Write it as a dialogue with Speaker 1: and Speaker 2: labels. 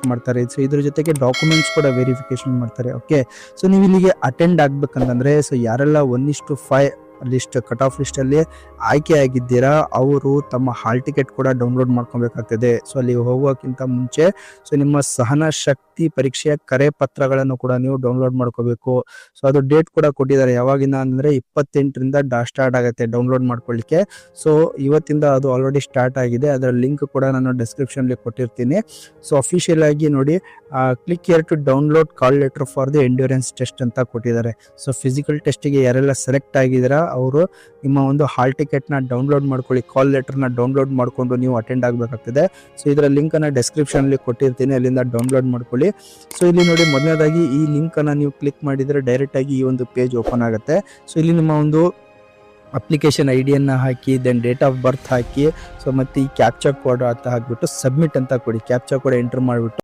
Speaker 1: Check ಮಾಡ್ತಾರೆ. So ಇದ್ರ ಜೊತೆಗೆ ಡಾಕ್ಯುಮೆಂಟ್ಸ್ ಕೂಡ ವೆರಿಫಿಕೇಶನ್ ಮಾಡ್ತಾರೆ. ಓಕೆ, ಸೊ ನೀವು ಇಲ್ಲಿಗೆ ಅಟೆಂಡ್ ಆಗ್ಬೇಕಂತಂದ್ರೆ ಸೊ ಯಾರೆಲ್ಲ 1:5 ಲಿಸ್ಟ್ ಕಟ್ ಆಫ್ ಲಿಸ್ಟ್ ಅಲ್ಲಿ ಆಯ್ಕೆ ಆಗಿದ್ದೀರಾ ಅವರು ತಮ್ಮ ಹಾಲ್ ಟಿಕೆಟ್ ಕೂಡ ಡೌನ್ಲೋಡ್ ಮಾಡ್ಕೊಬೇಕಾಗ್ತದೆ. ಸೊ ಅಲ್ಲಿ ಹೋಗೋಕ್ಕಿಂತ ಮುಂಚೆ ಸೊ ನಿಮ್ಮ ಸಹನ ಶಕ್ತಿ ಪರೀಕ್ಷೆಯ ಕರೆ ಪತ್ರಗಳನ್ನು ಕೂಡ ನೀವು ಡೌನ್ಲೋಡ್ ಮಾಡ್ಕೋಬೇಕು. ಸೊ ಅದು ಡೇಟ್ ಕೂಡ ಕೊಟ್ಟಿದ್ದಾರೆ, ಯಾವಾಗಿಂದ ಅಂದ್ರೆ 28ರಿಂದ ಸ್ಟಾರ್ಟ್ ಆಗುತ್ತೆ ಡೌನ್ಲೋಡ್ ಮಾಡ್ಕೊಳ್ಳಿಕ್ಕೆ. ಸೊ ಇವತ್ತಿಂದ ಅದು ಆಲ್ರೆಡಿ ಸ್ಟಾರ್ಟ್ ಆಗಿದೆ. ಅದರ ಲಿಂಕ್ ಕೂಡ ನಾನು ಡಿಸ್ಕ್ರಿಪ್ಷನ್ ಅಲ್ಲಿ ಕೊಟ್ಟಿರ್ತೀನಿ. ಸೊ ಅಫಿಷಿಯಲ್ ಆಗಿ ನೋಡಿ, click here to download call letter for the endurance test ಅಂತ ಕೊಟ್ಟಿದ್ದಾರೆ. ಸೊ ಫಿಸಿಕಲ್ ಟೆಸ್ಟಿಗೆ ಯಾರೆಲ್ಲ ಸೆಲೆಕ್ಟ್ ಆಗಿದ್ದೀರಾ ಅವರು ನಿಮ್ಮ ಒಂದು ಹಾಲ್ ಟಿಕೆಟ್ ನ ಡೌನ್ಲೋಡ್ ಮಾಡ್ಕೊಳ್ಳಿ, ಕಾಲ್ ಲೆಟರ್ ನ ಡೌನ್ಲೋಡ್ ಮಾಡ್ಕೊಂಡು ನೀವು ಅಟೆಂಡ್ ಆಗಬೇಕಾಗ್ತದೆ. ಸೊ ಇದರ ಲಿಂಕ್ ಅನ್ನ ಡಿಸ್ಕ್ರಿಪ್ಷನ್ ಅಲ್ಲಿ ಕೊಟ್ಟಿರ್ತೀನಿ, ಅಲ್ಲಿಂದ ಡೌನ್ಲೋಡ್ ಮಾಡ್ಕೊಳ್ಳಿ. ಸೊ ಇಲ್ಲಿ ನೋಡಿ, ಮೊದಲನೇದಾಗಿ ಈ ಲಿಂಕ್ ಅನ್ನ ನೀವು ಕ್ಲಿಕ್ ಮಾಡಿದ್ರೆ ಡೈರೆಕ್ಟ್ ಆಗಿ ಈ ಒಂದು ಪೇಜ್ ಓಪನ್ ಆಗುತ್ತೆ. ಸೊ ಇಲ್ಲಿ ನಿಮ್ಮ ಒಂದು ಅಪ್ಲಿಕೇಶನ್ ಐಡಿಯನ್ನು ಹಾಕಿ, ದೆನ್ ಡೇಟ್ ಆಫ್ ಬರ್ತ್ ಹಾಕಿ, ಸೊ ಮತ್ತೆ ಈ ಕ್ಯಾಪ್ಚಾ ಕೋಡ್ ಅಂತ ಹಾಕ್ಬಿಟ್ಟು ಸಬ್ಮಿಟ್ ಅಂತ ಕೊಡಿ. ಕ್ಯಾಪ್ಚಾ ಕೋಡ್ ಎಂಟರ್ ಮಾಡಿಬಿಟ್ಟು